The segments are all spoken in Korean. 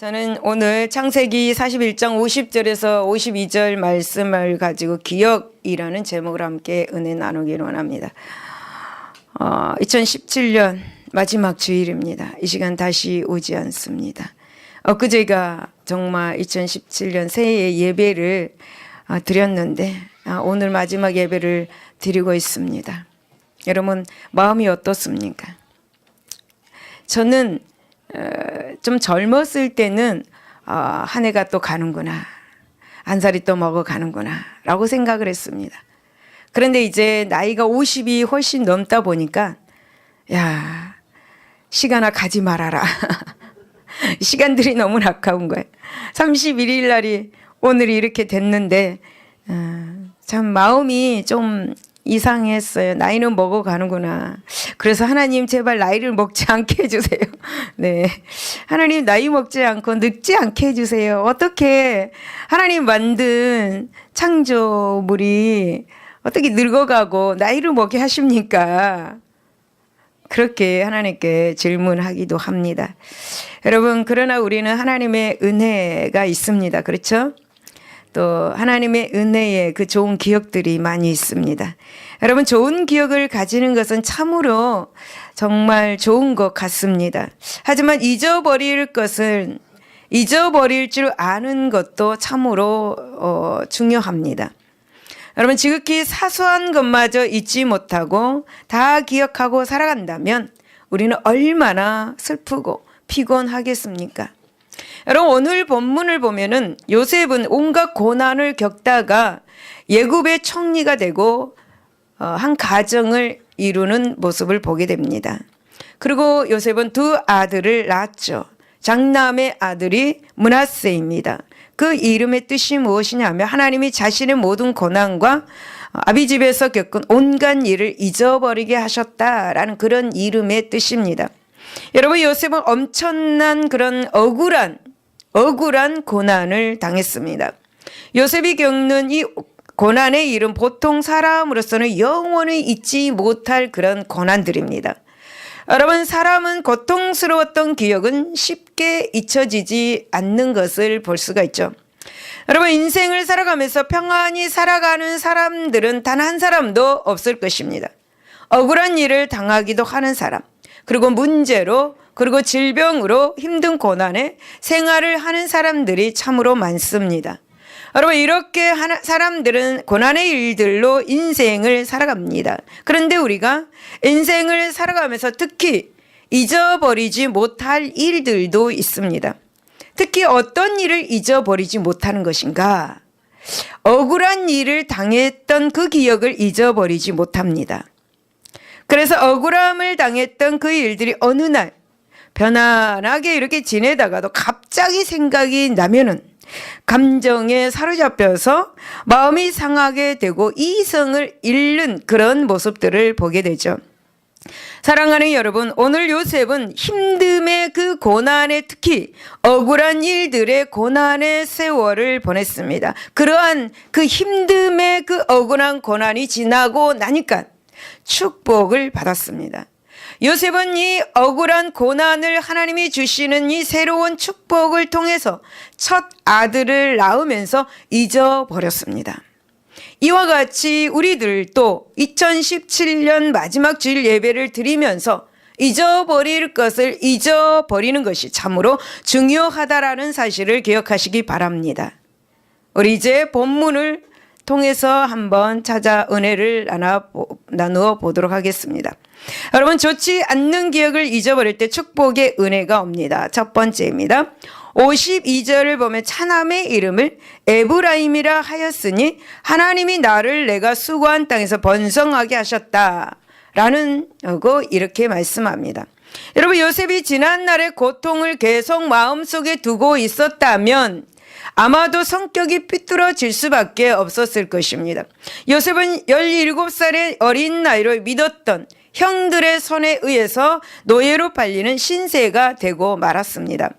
저는 오늘 창세기 41장 50절에서 52절 말씀을 가지고 기억이라는 제목으로 함께 은혜 나누기를 원합니다. 2017년 마지막 주일입니다. 이 시간 다시 오지 않습니다. 엊그제가 정말 2017년 새해 예배를 드렸는데 오늘 마지막 예배를 드리고 있습니다. 여러분 마음이 어떻습니까? 저는 좀 젊었을 때는 한 해가 또 가는구나, 한 살이 또 먹어가는구나 라고 생각을 했습니다. 그런데 이제 나이가 50이 훨씬 넘다 보니까 야, 시간아 가지 말아라. 시간들이 너무 아까운 거예요. 31일 날이 오늘이 이렇게 됐는데 참 마음이 좀 이상했어요. 나이는 먹어가는구나. 그래서 하나님 제발 나이를 먹지 않게 해주세요. 네, 하나님 나이 먹지 않고 늙지 않게 해주세요. 어떻게 하나님 만든 창조물이 어떻게 늙어가고 나이를 먹게 하십니까? 그렇게 하나님께 질문하기도 합니다. 여러분, 그러나 우리는 하나님의 은혜가 있습니다. 그렇죠? 또 하나님의 은혜에 그 좋은 기억들이 많이 있습니다. 여러분, 좋은 기억을 가지는 것은 참으로 정말 좋은 것 같습니다. 하지만 잊어버릴 것은 잊어버릴 줄 아는 것도 참으로 중요합니다. 여러분, 지극히 사소한 것마저 잊지 못하고 다 기억하고 살아간다면 우리는 얼마나 슬프고 피곤하겠습니까? 여러분, 오늘 본문을 보면은 요셉은 온갖 고난을 겪다가 애굽의 총리가 되고 한 가정을 이루는 모습을 보게 됩니다. 그리고 요셉은 두 아들을 낳았죠. 장남의 아들이 므낫세입니다. 그 이름의 뜻이 무엇이냐면 하나님이 자신의 모든 고난과 아비 집에서 겪은 온갖 일을 잊어버리게 하셨다라는 그런 이름의 뜻입니다. 여러분, 요셉은 엄청난 그런 억울한 고난을 당했습니다. 요셉이 겪는 이 고난의 일은 보통 사람으로서는 영원히 잊지 못할 그런 고난들입니다. 여러분, 사람은 고통스러웠던 기억은 쉽게 잊혀지지 않는 것을 볼 수가 있죠. 여러분, 인생을 살아가면서 평안히 살아가는 사람들은 단 한 사람도 없을 것입니다. 억울한 일을 당하기도 하는 사람, 그리고 문제로, 그리고 질병으로 힘든 고난에 생활을 하는 사람들이 참으로 많습니다. 여러분, 이렇게 사람들은 고난의 일들로 인생을 살아갑니다. 그런데 우리가 인생을 살아가면서 특히 잊어버리지 못할 일들도 있습니다. 특히 어떤 일을 잊어버리지 못하는 것인가? 억울한 일을 당했던 그 기억을 잊어버리지 못합니다. 그래서 억울함을 당했던 그 일들이 어느 날 편안하게 이렇게 지내다가도 갑자기 생각이 나면은 감정에 사로잡혀서 마음이 상하게 되고 이성을 잃는 그런 모습들을 보게 되죠. 사랑하는 여러분, 오늘 요셉은 힘듦의 그 고난에, 특히 억울한 일들의 고난의 세월을 보냈습니다. 그러한 그 힘듦의 그 억울한 고난이 지나고 나니까 축복을 받았습니다. 요셉은 이 억울한 고난을 하나님이 주시는 이 새로운 축복을 통해서 첫 아들을 낳으면서 잊어버렸습니다. 이와 같이 우리들도 2017년 마지막 주일 예배를 드리면서 잊어버릴 것을 잊어버리는 것이 참으로 중요하다라는 사실을 기억하시기 바랍니다. 우리 이제 본문을 통해서 한번 찾아 은혜를 나누어 보도록 하겠습니다. 여러분, 좋지 않는 기억을 잊어버릴 때 축복의 은혜가 옵니다. 첫 번째입니다. 52절을 보면 차남의 이름을 에브라임이라 하였으니 하나님이 나를 내가 수고한 땅에서 번성하게 하셨다라는 거 이렇게 말씀합니다. 여러분, 요셉이 지난날의 고통을 계속 마음속에 두고 있었다면 아마도 성격이 삐뚤어질 수밖에 없었을 것입니다. 요셉은 17살의 어린 나이로 믿었던 형들의 손에 의해서 노예로 팔리는 신세가 되고 말았습니다.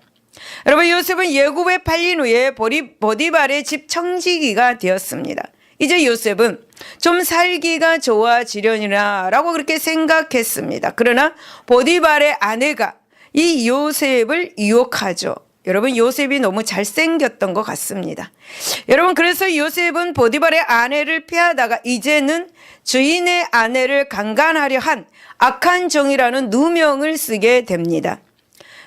여러분, 요셉은 애굽에 팔린 후에 보디발의 집 청지기가 되었습니다. 이제 요셉은 좀 살기가 좋아지려니라 라고 그렇게 생각했습니다. 그러나 보디발의 아내가 이 요셉을 유혹하죠. 여러분 요셉이 너무 잘생겼던 것 같습니다. 여러분 그래서 요셉은 보디발의 아내를 피하다가 이제는 주인의 아내를 강간하려 한 악한 종이라는 누명을 쓰게 됩니다.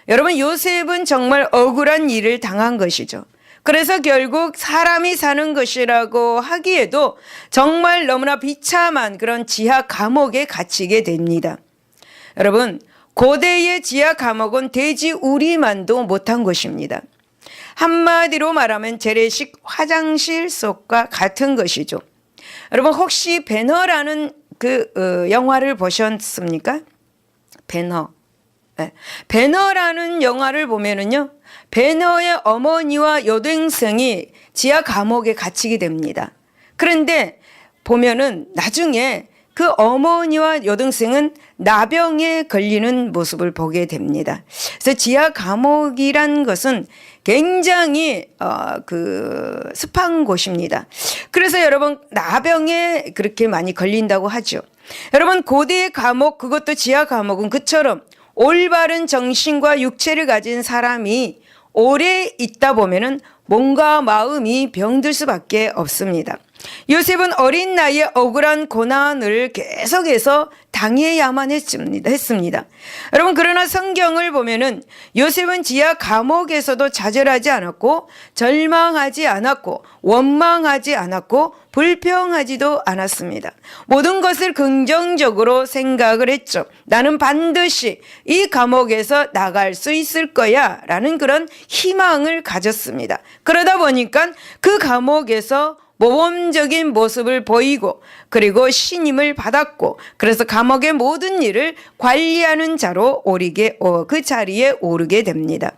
여러분 요셉은 정말 억울한 일을 당한 것이죠. 그래서 결국 사람이 사는 것이라고 하기에도 정말 너무나 비참한 그런 지하 감옥에 갇히게 됩니다. 여러분 고대의 지하 감옥은 돼지 우리만도 못한 곳입니다. 한마디로 말하면 재래식 화장실 속과 같은 것이죠. 여러분 혹시 배너라는 그 영화를 보셨습니까? 배너. 네. 배너라는 영화를 보면은요, 배너의 어머니와 여동생이 지하 감옥에 갇히게 됩니다. 그런데 보면은 나중에 그 어머니와 여동생은 나병에 걸리는 모습을 보게 됩니다. 그래서 지하 감옥이란 것은 굉장히 습한 곳입니다. 그래서 여러분 나병에 그렇게 많이 걸린다고 하죠. 여러분 고대의 감옥, 그것도 지하 감옥은 그처럼 올바른 정신과 육체를 가진 사람이 오래 있다 보면은 몸과 마음이 병들 수밖에 없습니다. 요셉은 어린 나이에 억울한 고난을 계속해서 당해야만 했습니다. 여러분 그러나 성경을 보면은 요셉은 지하 감옥에서도 좌절하지 않았고 절망하지 않았고 원망하지 않았고 불평하지도 않았습니다. 모든 것을 긍정적으로 생각을 했죠. 나는 반드시 이 감옥에서 나갈 수 있을 거야 라는 그런 희망을 가졌습니다. 그러다 보니까 그 감옥에서 모범적인 모습을 보이고 그리고 신임을 받았고 그래서 감옥의 모든 일을 관리하는 자로 그 자리에 오르게 됩니다.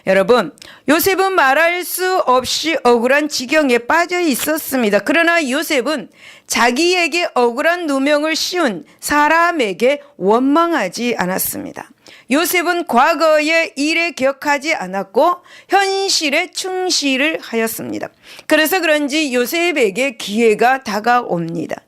여러분 요셉은 말할 수 없이 억울한 지경에 빠져 있었습니다. 그러나 요셉은 자기에게 억울한 누명을 씌운 사람에게 원망하지 않았습니다. 요셉은 과거의 일에 기억하지 않았고 현실에 충실을 하였습니다. 그래서 그런지 요셉에게 기회가 다가옵니다.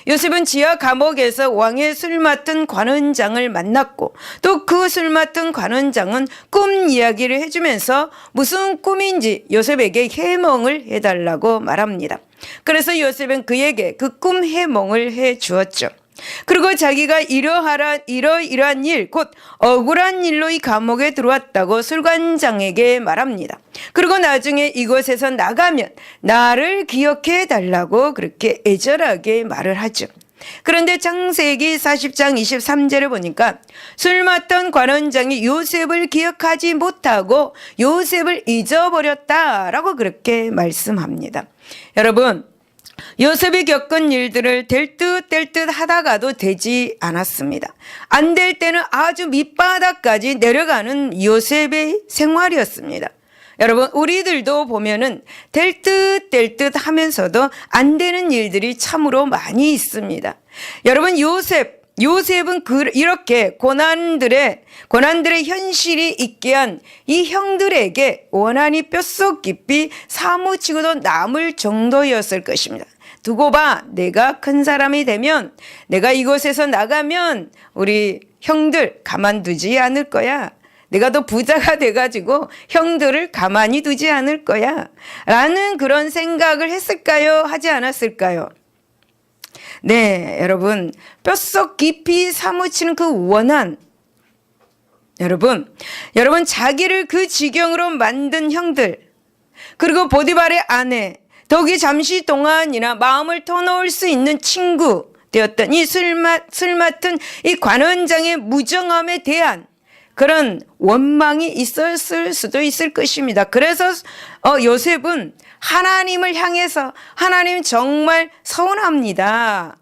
요셉은 지하 감옥에서 왕의 술 맡은 관원장을 만났고 또 그 술 맡은 관원장은 꿈 이야기를 해주면서 무슨 꿈인지 요셉에게 해몽을 해달라고 말합니다. 그래서 요셉은 그에게 그 꿈 해몽을 해 주었죠. 그리고 자기가 이러이러한 일, 곧 억울한 일로 이 감옥에 들어왔다고 술관장에게 말합니다. 그리고 나중에 이곳에서 나가면 나를 기억해 달라고 그렇게 애절하게 말을 하죠. 그런데 창세기 40장 23절을 보니까 술 맡던 관원장이 요셉을 기억하지 못하고 요셉을 잊어버렸다라고 그렇게 말씀합니다. 여러분 요셉이 겪은 일들을 될 듯 될 듯 하다가도 되지 않았습니다. 안 될 때는 아주 밑바닥까지 내려가는 요셉의 생활이었습니다. 여러분 우리들도 보면은 될 듯 될 듯 하면서도 안 되는 일들이 참으로 많이 있습니다. 여러분 요셉은 이렇게 고난들의 현실이 있게 한 이 형들에게 원한이 뼛속 깊이 사무치고도 남을 정도였을 것입니다. 두고 봐, 내가 큰 사람이 되면, 내가 이곳에서 나가면 우리 형들 가만두지 않을 거야. 내가 더 부자가 돼가지고 형들을 가만히 두지 않을 거야 라는 그런 생각을 했을까요? 하지 않았을까요? 네, 여러분 뼛속 깊이 사무치는 그 원한, 여러분 자기를 그 지경으로 만든 형들, 그리고 보디발의 아내, 더욱이 잠시 동안이나 마음을 터놓을 수 있는 친구 되었던 이 술 맡은 이 관원장의 무정함에 대한 그런 원망이 있었을 수도 있을 것입니다. 그래서 요셉은 하나님을 향해서 하나님 정말 서운합니다.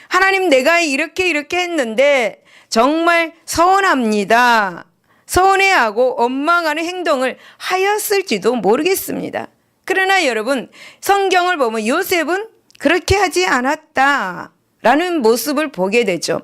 하나님 내가 이렇게 했는데 정말 서운합니다. 서운해하고 원망하는 행동을 하였을지도 모르겠습니다. 그러나 여러분 성경을 보면 요셉은 그렇게 하지 않았다라는 모습을 보게 되죠.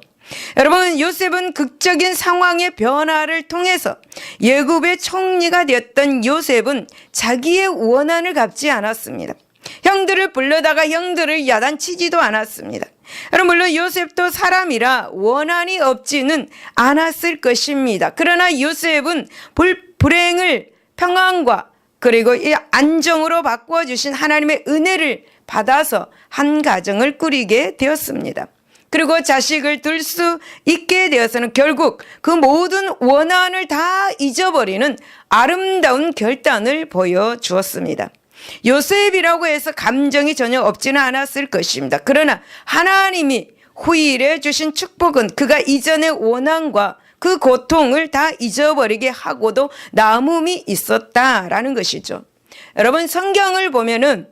여러분 요셉은 극적인 상황의 변화를 통해서 애굽의 총리가 되었던 요셉은 자기의 원한을 갚지 않았습니다. 형들을 불러다가 형들을 야단치지도 않았습니다. 여러분 물론 요셉도 사람이라 원한이 없지는 않았을 것입니다. 그러나 요셉은 불행을 평안과 그리고 이 안정으로 바꾸어 주신 하나님의 은혜를 받아서 한 가정을 꾸리게 되었습니다. 그리고 자식을 둘 수 있게 되어서는 결국 그 모든 원한을 다 잊어버리는 아름다운 결단을 보여주었습니다. 요셉이라고 해서 감정이 전혀 없지는 않았을 것입니다. 그러나 하나님이 후일에 주신 축복은 그가 이전의 원한과 그 고통을 다 잊어버리게 하고도 남음이 있었다라는 것이죠. 여러분, 성경을 보면은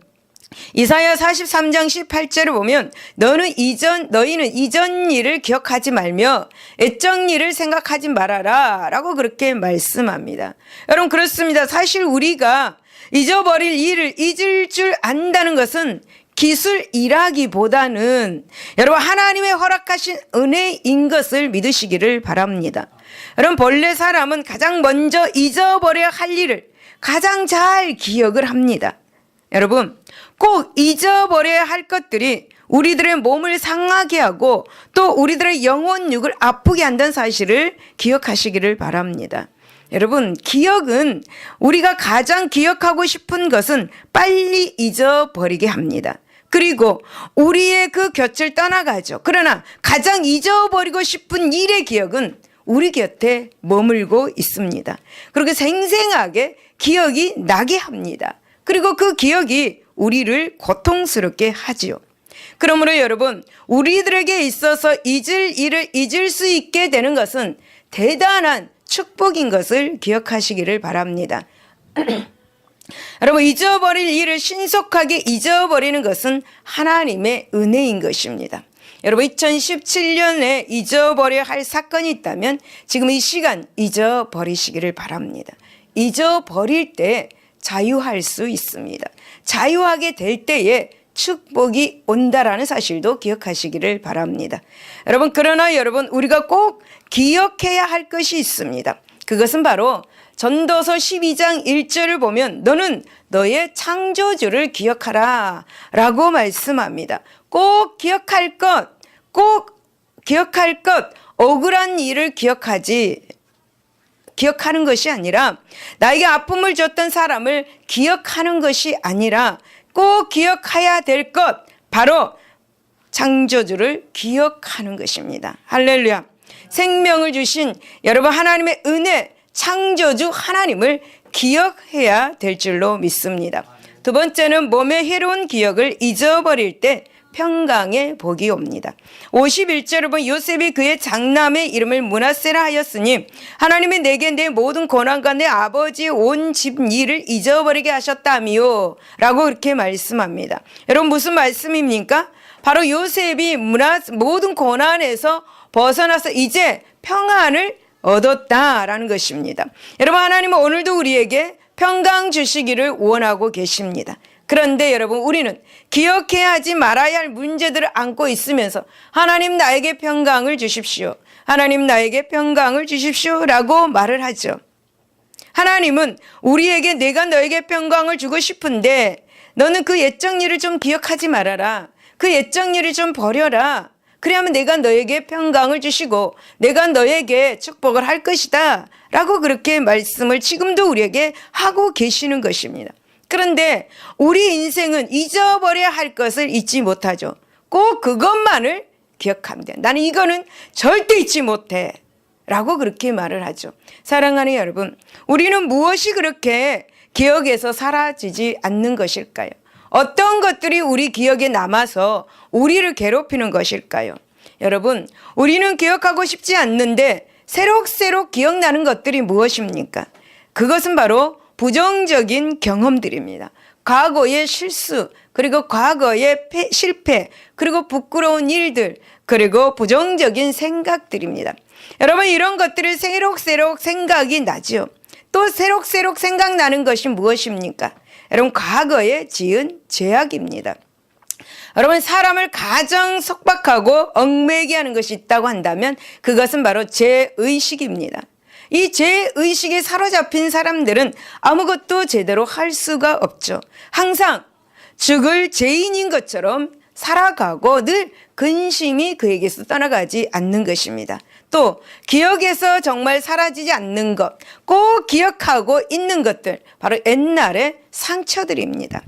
이사야 43장 18절을 보면 너희는 이전 일을 기억하지 말며 애적 일을 생각하지 말아라 라고 그렇게 말씀합니다. 여러분, 그렇습니다. 사실 우리가 잊어버릴 일을 잊을 줄 안다는 것은 기술이라기보다는 여러분 하나님의 허락하신 은혜인 것을 믿으시기를 바랍니다. 여러분, 본래 사람은 가장 먼저 잊어버려야 할 일을 가장 잘 기억을 합니다. 여러분, 꼭 잊어버려야 할 것들이 우리들의 몸을 상하게 하고 또 우리들의 영혼육을 아프게 한다는 사실을 기억하시기를 바랍니다. 여러분, 기억은 우리가 가장 기억하고 싶은 것은 빨리 잊어버리게 합니다. 그리고 우리의 그 곁을 떠나가죠. 그러나 가장 잊어버리고 싶은 일의 기억은 우리 곁에 머물고 있습니다. 그리고 생생하게 기억이 나게 합니다. 그리고 그 기억이 우리를 고통스럽게 하지요. 그러므로 여러분, 우리들에게 있어서 잊을 일을 잊을 수 있게 되는 것은 대단한 축복인 것을 기억하시기를 바랍니다. 여러분, 잊어버릴 일을 신속하게 잊어버리는 것은 하나님의 은혜인 것입니다. 여러분, 2017년에 잊어버려야 할 사건이 있다면 지금 이 시간 잊어버리시기를 바랍니다. 잊어버릴 때 자유할 수 있습니다. 자유하게 될 때에 축복이 온다라는 사실도 기억하시기를 바랍니다. 여러분, 그러나 여러분, 우리가 꼭 기억해야 할 것이 있습니다. 그것은 바로 전도서 12장 1절을 보면 너는 너의 창조주를 기억하라 라고 말씀합니다. 꼭 기억할 것, 억울한 일을 기억하는 것이 아니라 나에게 아픔을 줬던 사람을 기억하는 것이 아니라 꼭 기억해야 될 것, 바로 창조주를 기억하는 것입니다. 할렐루야. 생명을 주신 여러분 하나님의 은혜, 창조주 하나님을 기억해야 될 줄로 믿습니다. 두 번째는 몸의 해로운 기억을 잊어버릴 때 평강의 복이 옵니다. 51절을 보면 요셉이 그의 장남의 이름을 므낫세라 하였으니 하나님이 내게 내 모든 고난과 내 아버지의 온 집 일을 잊어버리게 하셨다미요 라고 그렇게 말씀합니다. 여러분, 무슨 말씀입니까? 바로 요셉이 모든 고난에서 벗어나서 이제 평안을 얻었다라는 것입니다. 여러분, 하나님은 오늘도 우리에게 평강 주시기를 원하고 계십니다. 그런데 여러분, 우리는 기억해야 하지 말아야 할 문제들을 안고 있으면서 하나님 나에게 평강을 주십시오, 하나님 나에게 평강을 주십시오 라고 말을 하죠. 하나님은 우리에게 내가 너에게 평강을 주고 싶은데 너는 그 옛적 일을 좀 기억하지 말아라, 그 옛적 일을 좀 버려라, 그래야만 내가 너에게 평강을 주시고 내가 너에게 축복을 할 것이다 라고 그렇게 말씀을 지금도 우리에게 하고 계시는 것입니다. 그런데 우리 인생은 잊어버려야 할 것을 잊지 못하죠. 꼭 그것만을 기억합니다. 나는 이거는 절대 잊지 못해 라고 그렇게 말을 하죠. 사랑하는 여러분, 우리는 무엇이 그렇게 기억에서 사라지지 않는 것일까요? 어떤 것들이 우리 기억에 남아서 우리를 괴롭히는 것일까요? 여러분, 우리는 기억하고 싶지 않는데 새록새록 기억나는 것들이 무엇입니까? 그것은 바로 부정적인 경험들입니다. 과거의 실수, 그리고 과거의 실패, 그리고 부끄러운 일들, 그리고 부정적인 생각들입니다. 여러분, 이런 것들을 새록새록 생각이 나죠. 또 새록새록 생각나는 것이 무엇입니까? 여러분, 과거에 지은 죄악입니다. 여러분, 사람을 가장 속박하고 얽매게 하는 것이 있다고 한다면 그것은 바로 죄의식입니다. 이 죄의식에 사로잡힌 사람들은 아무것도 제대로 할 수가 없죠. 항상 죽을 죄인인 것처럼 살아가고 늘 근심이 그에게서 떠나가지 않는 것입니다. 또 기억에서 정말 사라지지 않는 것, 꼭 기억하고 있는 것들, 바로 옛날의 상처들입니다.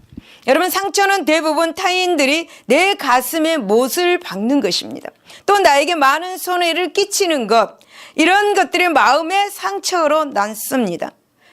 여러분, 상처는 대부분 타인들이 내 가슴에 못을 박는 것입니다. 또 나에게 많은 손해를 끼치는 것, 이런 것들이 마음의 상처로 남습니다.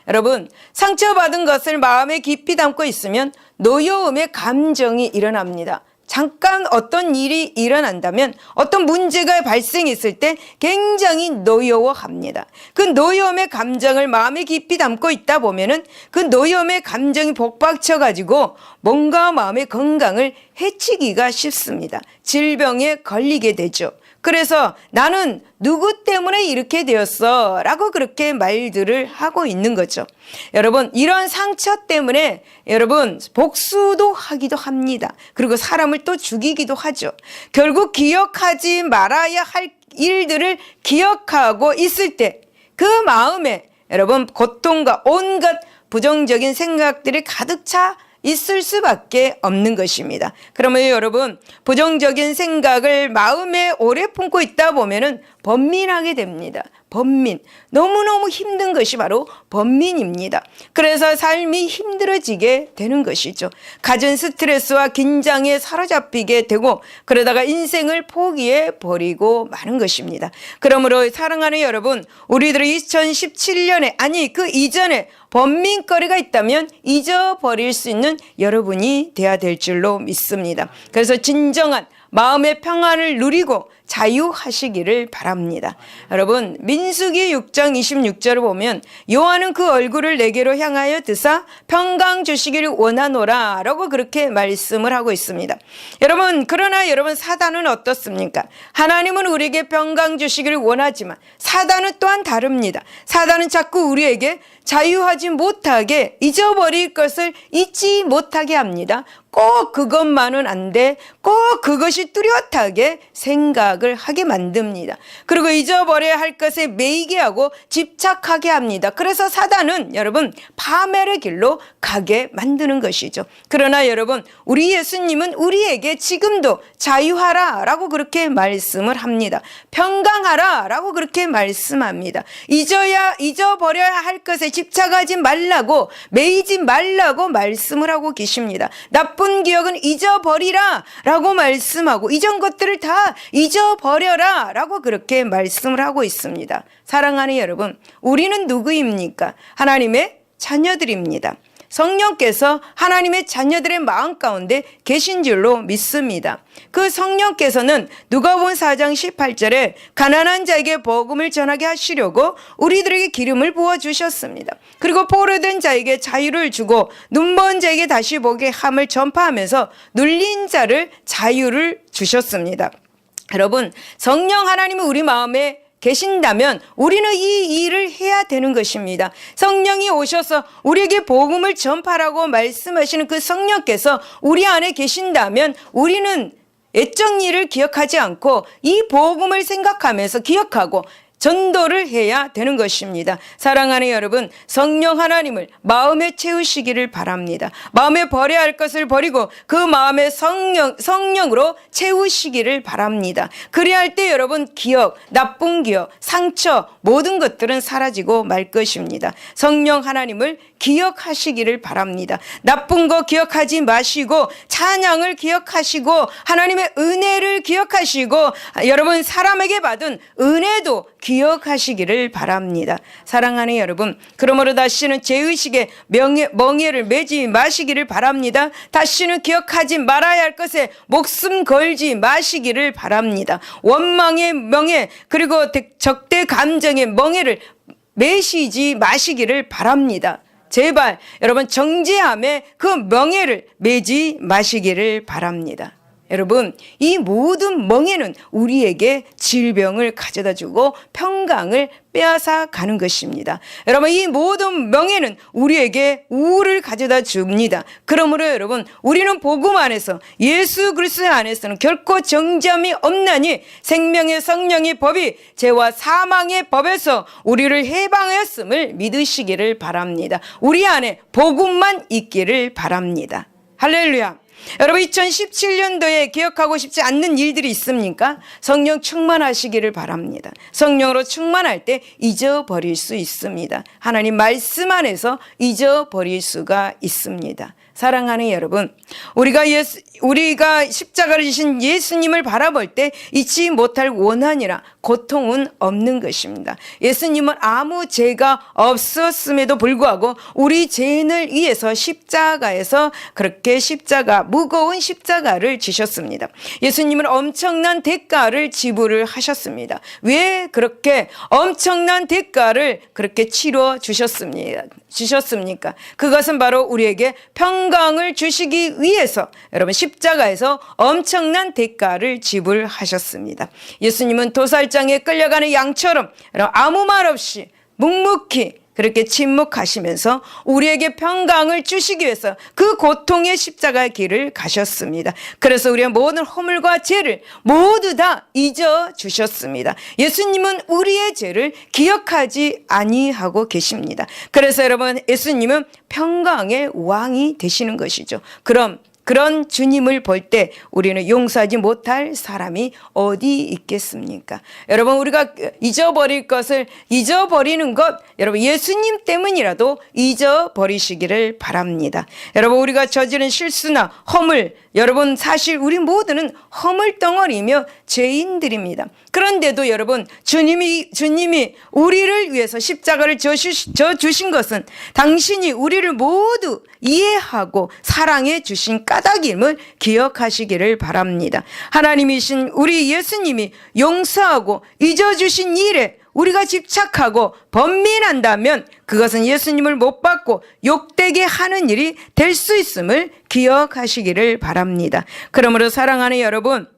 여러분, 상처받은 것을 마음에 깊이 담고 있으면 노여움의 감정이 일어납니다. 잠깐 어떤 일이 일어난다면, 어떤 문제가 발생했을 때 굉장히 노여워합니다. 그 노여움의 감정을 마음에 깊이 담고 있다 보면은 그 노여움의 감정이 복박쳐가지고 몸과 마음의 건강을 해치기가 쉽습니다. 질병에 걸리게 되죠. 그래서 나는 누구 때문에 이렇게 되었어 라고 그렇게 말들을 하고 있는 거죠. 여러분, 이런 상처 때문에 여러분 복수도 하기도 합니다. 그리고 사람을 또 죽이기도 하죠. 결국 기억하지 말아야 할 일들을 기억하고 있을 때 그 마음에 여러분 고통과 온갖 부정적인 생각들이 가득 차 있을 수밖에 없는 것입니다. 그러면 여러분, 부정적인 생각을 마음에 오래 품고 있다 보면은 번민하게 됩니다. 번민. 너무너무 힘든 것이 바로 번민입니다. 그래서 삶이 힘들어지게 되는 것이죠. 갖은 스트레스와 긴장에 사로잡히게 되고 그러다가 인생을 포기해 버리고 마는 것입니다. 그러므로 사랑하는 여러분, 우리들이 2017년에 아니 그 이전에 번민거리가 있다면 잊어버릴 수 있는 여러분이 돼야 될 줄로 믿습니다. 그래서 진정한 마음의 평안을 누리고 자유하시기를 바랍니다. 여러분, 민수기 6장 26절을 보면 여호와는 그 얼굴을 내게로 향하여 드사 평강 주시기를 원하노라 라고 그렇게 말씀을 하고 있습니다. 여러분, 그러나 여러분, 사단은 어떻습니까? 하나님은 우리에게 평강 주시기를 원하지만 사단은 또한 다릅니다. 사단은 자꾸 우리에게 자유하지 못하게, 잊어버릴 것을 잊지 못하게 합니다. 꼭 그것만은 안 돼. 꼭 그것이 뚜렷하게 생각을 하게 만듭니다. 그리고 잊어버려야 할 것에 매이게 하고 집착하게 합니다. 그래서 사단은 여러분 파멸의 길로 가게 만드는 것이죠. 그러나 여러분, 우리 예수님은 우리에게 지금도 자유하라 라고 그렇게 말씀을 합니다. 평강하라 라고 그렇게 말씀합니다. 잊어버려야 할 것에 집착하지 말라고, 매이지 말라고 말씀을 하고 계십니다. 나쁜 기억은 잊어버리라 라고 말씀하고 이전 것들을 다 잊어버려라 라고 그렇게 말씀을 하고 있습니다. 사랑하는 여러분, 우리는 누구입니까? 하나님의 자녀들입니다. 성령께서 하나님의 자녀들의 마음 가운데 계신 줄로 믿습니다. 그 성령께서는 누가복음 4장 18절에 가난한 자에게 복음을 전하게 하시려고 우리들에게 기름을 부어주셨습니다. 그리고 포로된 자에게 자유를 주고 눈먼 자에게 다시 보게 함을 전파하면서 눌린 자를 자유를 주셨습니다. 여러분, 성령 하나님은 우리 마음에 계신다면 우리는 이 일을 해야 되는 것입니다. 성령이 오셔서 우리에게 복음을 전파라고 말씀하시는 그 성령께서 우리 안에 계신다면 우리는 애적 일을 기억하지 않고 이 복음을 생각하면서 기억하고 전도를 해야 되는 것입니다. 사랑하는 여러분, 성령 하나님을 마음에 채우시기를 바랍니다. 마음에 버려야 할 것을 버리고 그 마음에 성령으로 채우시기를 바랍니다. 그래야 할 때 여러분, 기억, 나쁜 기억, 상처, 모든 것들은 사라지고 말 것입니다. 성령 하나님을 기억하시기를 바랍니다. 나쁜 거 기억하지 마시고 찬양을 기억하시고 하나님의 은혜를 기억하시고 여러분, 사람에게 받은 은혜도 기억하시기를 바랍니다. 사랑하는 여러분, 그러므로 다시는 죄의식에 멍에를 매지 마시기를 바랍니다. 다시는 기억하지 말아야 할 것에 목숨 걸지 마시기를 바랍니다. 원망의 멍에 그리고 적대 감정의 멍에를 매시지 마시기를 바랍니다. 제발 여러분, 정죄함에 그 멍에를 매지 마시기를 바랍니다. 여러분, 이 모든 멍에는 우리에게 질병을 가져다 주고 평강을 빼앗아 가는 것입니다. 여러분, 이 모든 멍에는 우리에게 우울을 가져다 줍니다. 그러므로 여러분, 우리는 복음 안에서 예수 그리스도 안에서는 결코 정죄함이 없나니 생명의 성령의 법이 죄와 사망의 법에서 우리를 해방하였음을 믿으시기를 바랍니다. 우리 안에 복음만 있기를 바랍니다. 할렐루야. 여러분 2017년도에 기억하고 싶지 않는 일들이 있습니까? 성령 충만하시기를 바랍니다. 성령으로 충만할 때 잊어버릴 수 있습니다. 하나님 말씀 안에서 잊어버릴 수가 있습니다. 사랑하는 여러분, 우리가 십자가를 지신 예수님을 바라볼 때 잊지 못할 원한이나 고통은 없는 것입니다. 예수님은 아무 죄가 없었음에도 불구하고 우리 죄인을 위해서 십자가에서 그렇게 무거운 십자가를 지셨습니다. 예수님은 엄청난 대가를 지불을 하셨습니다. 왜 그렇게 엄청난 대가를 그렇게 치러 주셨습니까? 그것은 바로 우리에게 평강을 주시기 위해서 여러분 십자가에서 엄청난 대가를 지불하셨습니다. 예수님은 도살장에 끌려가는 양처럼 아무 말 없이 묵묵히 그렇게 침묵하시면서 우리에게 평강을 주시기 위해서 그 고통의 십자가의 길을 가셨습니다. 그래서 우리의 모든 허물과 죄를 모두 다 잊어주셨습니다. 예수님은 우리의 죄를 기억하지 아니하고 계십니다. 그래서 여러분 예수님은 평강의 왕이 되시는 것이죠. 그런 주님을 볼 때 우리는 용서하지 못할 사람이 어디 있겠습니까? 여러분 우리가 잊어버릴 것을 잊어버리는 것 여러분 예수님 때문이라도 잊어버리시기를 바랍니다. 여러분 우리가 저지른 실수나 허물 여러분 사실 우리 모두는 허물덩어리며 죄인들입니다. 그런데도 여러분 주님이 우리를 위해서 십자가를 져 주신 것은 당신이 우리를 모두 이해하고 사랑해 주신 까닭임을 기억하시기를 바랍니다. 하나님이신 우리 예수님이 용서하고 잊어주신 일에 우리가 집착하고 번민한다면 그것은 예수님을 못 받고 욕되게 하는 일이 될 수 있음을 기억하시기를 바랍니다. 그러므로 사랑하는 여러분,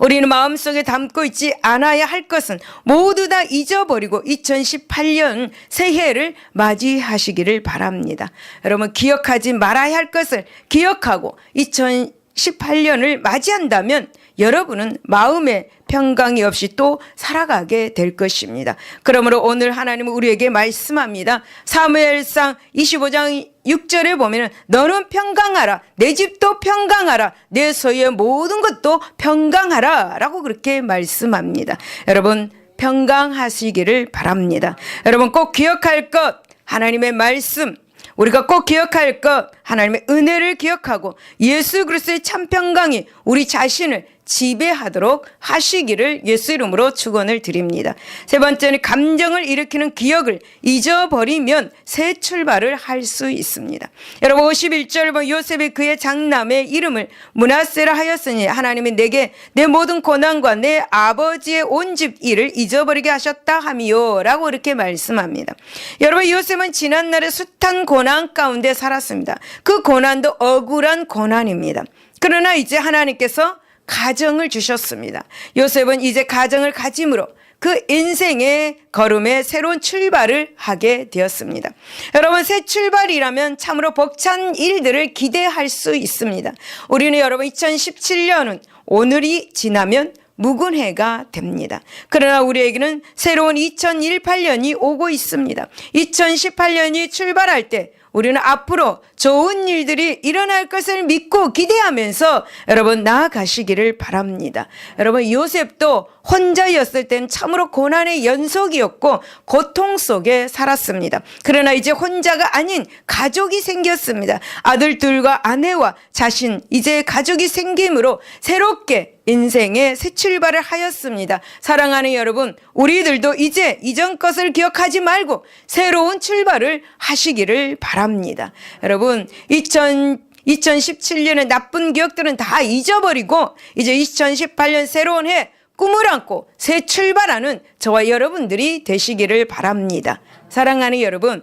우리는 마음속에 담고 있지 않아야 할 것은 모두 다 잊어버리고 2018년 새해를 맞이하시기를 바랍니다. 여러분 기억하지 말아야 할 것을 기억하고 2018년을 맞이한다면 여러분은 마음의 평강이 없이 또 살아가게 될 것입니다. 그러므로 오늘 하나님은 우리에게 말씀합니다. 사무엘상 25장 6절에 보면 너는 평강하라, 내 집도 평강하라, 내 소유의 모든 것도 평강하라 라고 그렇게 말씀합니다. 여러분 평강하시기를 바랍니다. 여러분 꼭 기억할 것 하나님의 말씀, 우리가 꼭 기억할 것 하나님의 은혜를 기억하고 예수 그리스도의 참 평강이 우리 자신을 지배하도록 하시기를 예수 이름으로 축원을 드립니다. 세 번째는 감정을 일으키는 기억을 잊어버리면 새 출발을 할 수 있습니다. 여러분 51절 요셉이 그의 장남의 이름을 므낫세라 하였으니 하나님이 내게 내 모든 고난과 내 아버지의 온 집 일을 잊어버리게 하셨다 하미요 라고 이렇게 말씀합니다. 여러분 요셉은 지난날의 숱한 고난 가운데 살았습니다. 그 고난도 억울한 고난입니다. 그러나 이제 하나님께서 가정을 주셨습니다. 요셉은 이제 가정을 가짐으로 그 인생의 걸음에 새로운 출발을 하게 되었습니다. 여러분 새 출발이라면 참으로 벅찬 일들을 기대할 수 있습니다. 우리는 여러분 2017년은 오늘이 지나면 묵은 해가 됩니다. 그러나 우리에게는 새로운 2018년이 오고 있습니다. 2018년이 출발할 때 우리는 앞으로 좋은 일들이 일어날 것을 믿고 기대하면서 여러분 나아가시기를 바랍니다. 여러분 요셉도 혼자였을 땐 참으로 고난의 연속이었고 고통 속에 살았습니다. 그러나 이제 혼자가 아닌 가족이 생겼습니다. 아들들과 아내와 자신 이제 가족이 생김으로 새롭게 인생의 새 출발을 하였습니다. 사랑하는 여러분, 우리들도 이제 이전 것을 기억하지 말고 새로운 출발을 하시기를 바랍니다. 여러분 2017년의 나쁜 기억들은 다 잊어버리고 이제 2018년 새로운 해 꿈을 안고 새 출발하는 저와 여러분들이 되시기를 바랍니다. 사랑하는 여러분,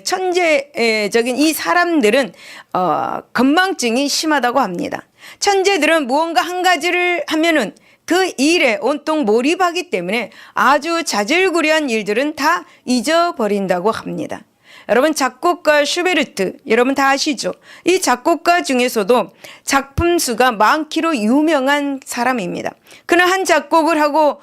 천재적인 이 사람들은 건망증이 심하다고 합니다. 천재들은 무언가 한 가지를 하면은 그 일에 온통 몰입하기 때문에 아주 자질구레한 일들은 다 잊어버린다고 합니다. 여러분 작곡가 슈베르트 여러분 다 아시죠? 이 작곡가 중에서도 작품 수가 많기로 유명한 사람입니다. 그는 한 작곡을 하고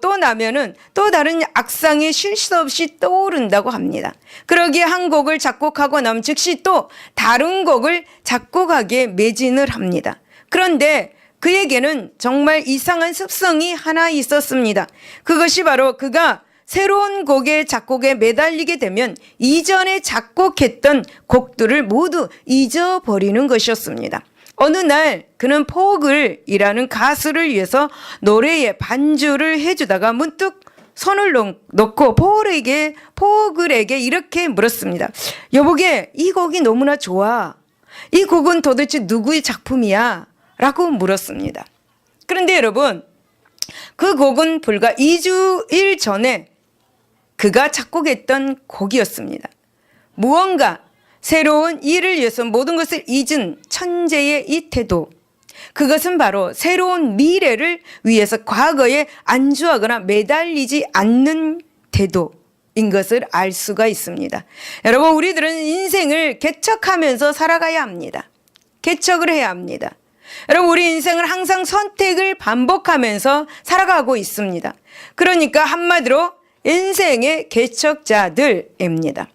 또 나면은 또 다른 악상이 쉴 새 없이 떠오른다고 합니다. 그러기에 한 곡을 작곡하고 나면 즉시 또 다른 곡을 작곡하기에 매진을 합니다. 그런데 그에게는 정말 이상한 습성이 하나 있었습니다. 그것이 바로 그가 새로운 곡의 작곡에 매달리게 되면 이전에 작곡했던 곡들을 모두 잊어버리는 것이었습니다. 어느 날 그는 포글이라는 가수를 위해서 노래에 반주를 해주다가 문득 손을 놓고 포글에게 이렇게 물었습니다. 여보게, 이 곡이 너무나 좋아. 이 곡은 도대체 누구의 작품이야? 라고 물었습니다. 그런데 여러분, 그 곡은 불과 2주일 전에 그가 작곡했던 곡이었습니다. 무언가 새로운 일을 위해서 모든 것을 잊은 천재의 이 태도, 그것은 바로 새로운 미래를 위해서 과거에 안주하거나 매달리지 않는 태도인 것을 알 수가 있습니다. 여러분, 우리들은 인생을 개척하면서 살아가야 합니다. 개척을 해야 합니다. 여러분, 우리 인생은 항상 선택을 반복하면서 살아가고 있습니다. 그러니까 한마디로 인생의 개척자들입니다.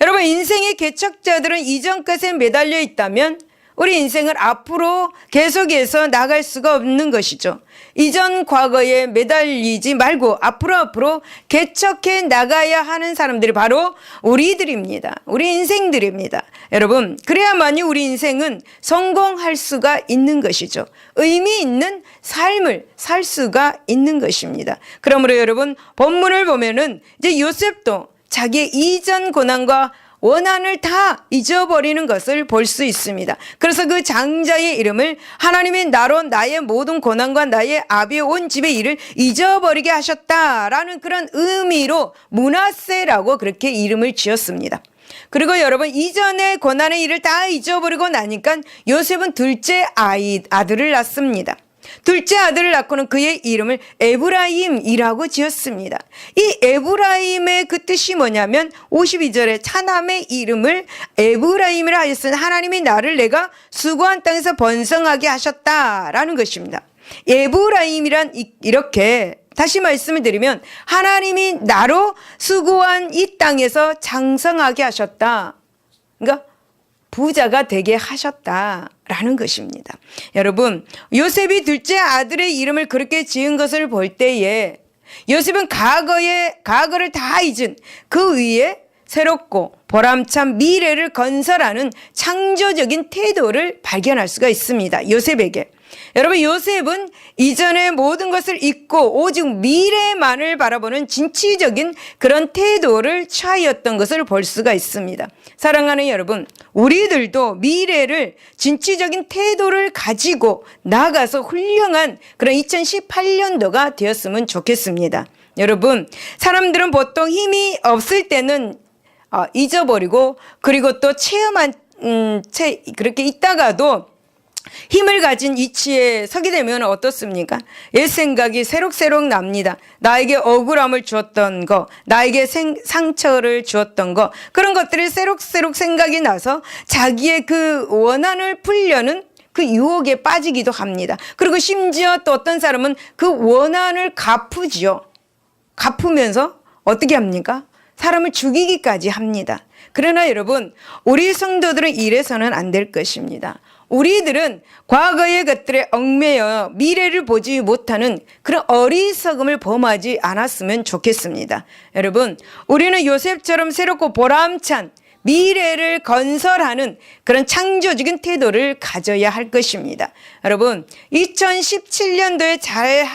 여러분, 인생의 개척자들은 이전 것에 매달려 있다면 우리 인생을 앞으로 계속해서 나갈 수가 없는 것이죠. 이전 과거에 매달리지 말고 앞으로 개척해 나가야 하는 사람들이 바로 우리들입니다. 우리 인생들입니다. 여러분, 그래야만이 우리 인생은 성공할 수가 있는 것이죠. 의미 있는 삶을 살 수가 있는 것입니다. 그러므로 여러분, 본문을 보면은 이제 요셉도 자기의 이전 고난과 원한을 다 잊어버리는 것을 볼 수 있습니다. 그래서 그 장자의 이름을 하나님이 나로 나의 모든 고난과 나의 아비의 온 집의 일을 잊어버리게 하셨다라는 그런 의미로 므낫세라고 그렇게 이름을 지었습니다. 그리고 여러분, 이전의 고난의 일을 다 잊어버리고 나니까 요셉은 둘째 아들을 낳습니다. 둘째 아들을 낳고는 그의 이름을 에브라임이라고 지었습니다. 이 에브라임의 그 뜻이 뭐냐면 52절에 차남의 이름을 에브라임이라 하였으니 하나님이 나를 내가 수고한 땅에서 번성하게 하셨다라는 것입니다. 에브라임이란 이렇게 다시 말씀을 드리면 하나님이 나로 수고한 이 땅에서 장성하게 하셨다. 그러니까 부자가 되게 하셨다라는 것입니다. 여러분, 요셉이 둘째 아들의 이름을 그렇게 지은 것을 볼 때에 요셉은 과거를 다 잊은 그 위에 새롭고 보람찬 미래를 건설하는 창조적인 태도를 발견할 수가 있습니다. 요셉에게. 여러분, 요셉은 이전의 모든 것을 잊고 오직 미래만을 바라보는 진취적인 그런 태도를 취하였던 것을 볼 수가 있습니다. 사랑하는 여러분, 우리들도 미래를 진취적인 태도를 가지고 나가서 훌륭한 그런 2018년도가 되었으면 좋겠습니다. 여러분, 사람들은 보통 힘이 없을 때는 잊어버리고 그리고 또 체험한 채 그렇게 있다가도 힘을 가진 위치에 서게 되면 어떻습니까? 옛 생각이 새록새록 납니다. 나에게 억울함을 주었던 거, 나에게 상처를 주었던 거, 그런 것들이 새록새록 생각이 나서 자기의 그 원한을 풀려는 그 유혹에 빠지기도 합니다. 그리고 심지어 또 어떤 사람은 그 원한을 갚으지요. 갚으면서 어떻게 합니까? 사람을 죽이기까지 합니다. 그러나 여러분, 우리 성도들은 이래서는 안 될 것입니다. 우리들은 과거의 것들에 얽매여 미래를 보지 못하는 그런 어리석음을 범하지 않았으면 좋겠습니다. 여러분, 우리는 요셉처럼 새롭고 보람찬 미래를 건설하는 그런 창조적인 태도를 가져야 할 것입니다. 여러분, 2017년도에 잘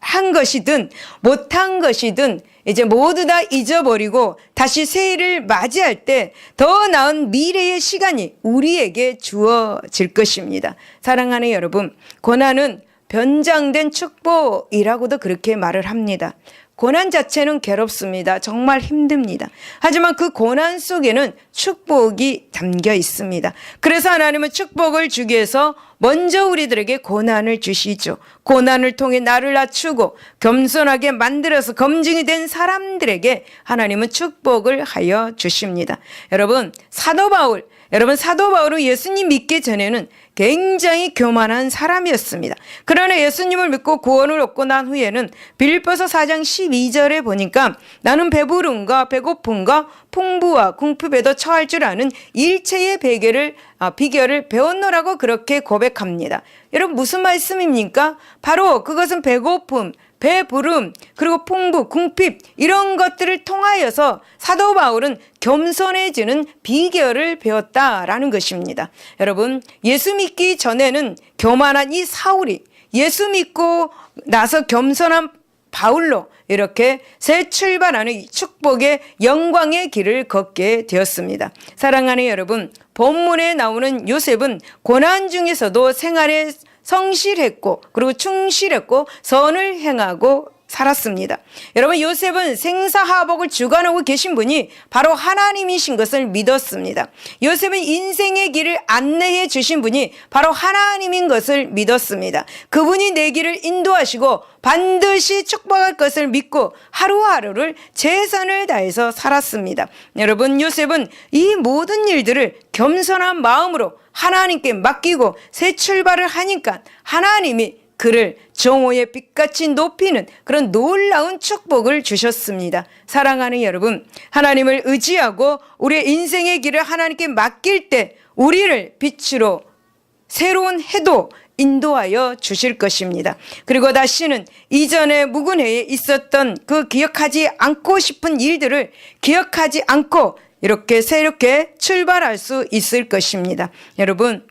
한 것이든 못한 것이든 이제 모두 다 잊어버리고 다시 새해를 맞이할 때 더 나은 미래의 시간이 우리에게 주어질 것입니다. 사랑하는 여러분, 고난은 변장된 축복이라고도 그렇게 말을 합니다. 고난 자체는 괴롭습니다. 정말 힘듭니다. 하지만 그 고난 속에는 축복이 담겨 있습니다. 그래서 하나님은 축복을 주기 위해서 먼저 우리들에게 고난을 주시죠. 고난을 통해 나를 낮추고 겸손하게 만들어서 검증이 된 사람들에게 하나님은 축복을 하여 주십니다. 여러분 사도 바울은 예수님 믿기 전에는 굉장히 교만한 사람이었습니다. 그러나 예수님을 믿고 구원을 얻고 난 후에는 빌립보서 4장 12절에 보니까 나는 배부름과 배고픔과 풍부와 궁핍에도 처할 줄 아는 일체의 비결을 배웠노라고 그렇게 고백합니다. 여러분 무슨 말씀입니까? 바로 그것은 배고픔, 배부름, 그리고 풍부, 궁핍 이런 것들을 통하여서 사도 바울은 겸손해지는 비결을 배웠다라는 것입니다. 여러분 예수 믿기 전에는 교만한 이 사울이 예수 믿고 나서 겸손한 바울로 이렇게 새 출발하는 축복의 영광의 길을 걷게 되었습니다. 사랑하는 여러분, 본문에 나오는 요셉은 고난 중에서도 생활에 성실했고 그리고 충실했고 선을 행하고 살았습니다. 여러분 요셉은 생사하복을 주관하고 계신 분이 바로 하나님이신 것을 믿었습니다. 요셉은 인생의 길을 안내해 주신 분이 바로 하나님인 것을 믿었습니다. 그분이 내 길을 인도하시고 반드시 축복할 것을 믿고 하루하루를 최선을 다해서 살았습니다. 여러분 요셉은 이 모든 일들을 겸손한 마음으로 하나님께 맡기고 새 출발을 하니까 하나님이 그를 정오의 빛같이 높이는 그런 놀라운 축복을 주셨습니다. 사랑하는 여러분, 하나님을 의지하고 우리의 인생의 길을 하나님께 맡길 때 우리를 빛으로 새로운 해도 인도하여 주실 것입니다. 그리고 다시는 이전에 묵은해에 있었던 그 기억하지 않고 싶은 일들을 기억하지 않고 이렇게 새롭게 출발할 수 있을 것입니다. 여러분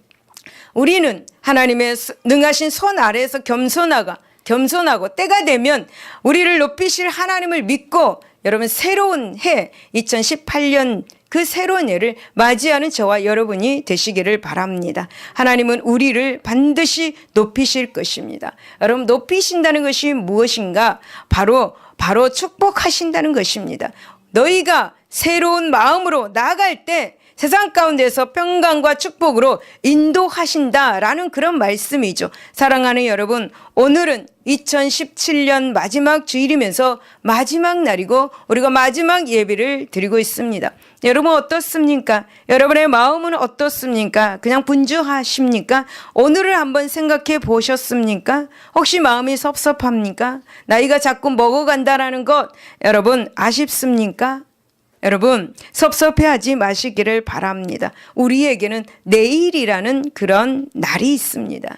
우리는 하나님의 능하신 손 아래에서 겸손하고 때가 되면 우리를 높이실 하나님을 믿고 여러분 새로운 해 2018년 그 새로운 해를 맞이하는 저와 여러분이 되시기를 바랍니다. 하나님은 우리를 반드시 높이실 것입니다. 여러분 높이신다는 것이 무엇인가? 바로 축복하신다는 것입니다. 너희가 새로운 마음으로 나아갈 때 세상 가운데서 평강과 축복으로 인도하신다라는 그런 말씀이죠. 사랑하는 여러분, 오늘은 2017년 마지막 주일이면서 마지막 날이고 우리가 마지막 예배를 드리고 있습니다. 여러분 어떻습니까? 여러분의 마음은 어떻습니까? 그냥 분주하십니까? 오늘을 한번 생각해 보셨습니까? 혹시 마음이 섭섭합니까? 나이가 자꾸 먹어간다라는 것 여러분 아쉽습니까? 여러분 섭섭해하지 마시기를 바랍니다. 우리에게는 내일이라는 그런 날이 있습니다.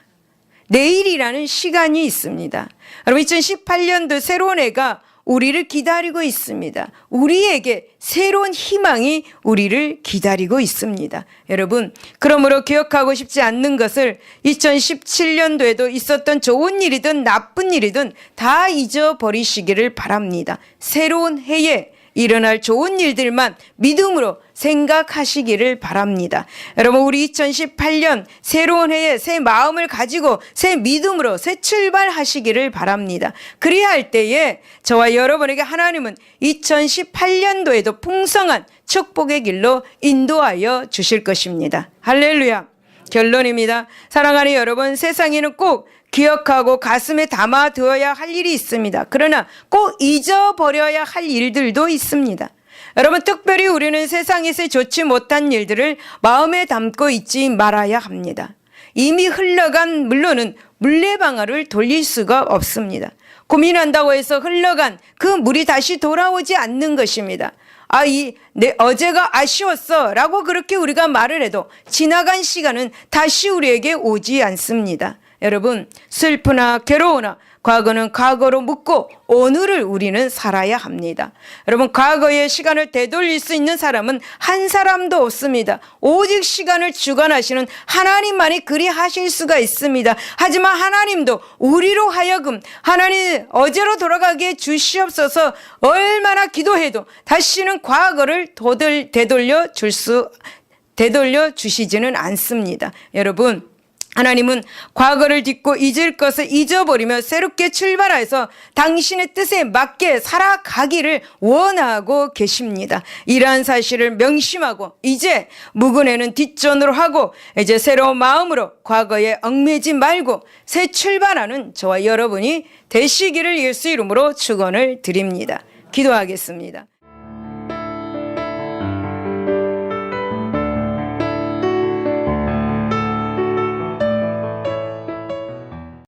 내일이라는 시간이 있습니다. 여러분 2018년도 새로운 해가 우리를 기다리고 있습니다. 우리에게 새로운 희망이 우리를 기다리고 있습니다. 여러분 그러므로 기억하고 싶지 않는 것을 2017년도에도 있었던 좋은 일이든 나쁜 일이든 다 잊어버리시기를 바랍니다. 새로운 해에 일어날 좋은 일들만 믿음으로 생각하시기를 바랍니다. 여러분 우리 2018년 새로운 해에 새 마음을 가지고 새 믿음으로 새 출발하시기를 바랍니다. 그래야 할 때에 저와 여러분에게 하나님은 2018년도에도 풍성한 축복의 길로 인도하여 주실 것입니다. 할렐루야. 결론입니다. 사랑하는 여러분 세상에는 꼭 기억하고 가슴에 담아두어야 할 일이 있습니다. 그러나 꼭 잊어버려야 할 일들도 있습니다. 여러분 특별히 우리는 세상에서 좋지 못한 일들을 마음에 담고 있지 말아야 합니다. 이미 흘러간 물로는 물레방아를 돌릴 수가 없습니다. 고민한다고 해서 흘러간 그 물이 다시 돌아오지 않는 것입니다. 어제가 아쉬웠어 라고 그렇게 우리가 말을 해도 지나간 시간은 다시 우리에게 오지 않습니다. 여러분 슬프나 괴로우나 과거는 과거로 묻고 오늘을 우리는 살아야 합니다. 여러분 과거의 시간을 되돌릴 수 있는 사람은 한 사람도 없습니다. 오직 시간을 주관하시는 하나님만이 그리하실 수가 있습니다. 하지만 하나님도 우리로 하여금 하나님 어제로 돌아가게 주시옵소서 얼마나 기도해도 다시는 과거를 되돌려 주시지는 않습니다. 여러분 하나님은 과거를 딛고 잊을 것을 잊어버리며 새롭게 출발해서 당신의 뜻에 맞게 살아가기를 원하고 계십니다. 이러한 사실을 명심하고 이제 묵은애는 뒷전으로 하고 이제 새로운 마음으로 과거에 얽매지 말고 새 출발하는 저와 여러분이 되시기를 예수 이름으로 축원을 드립니다. 기도하겠습니다.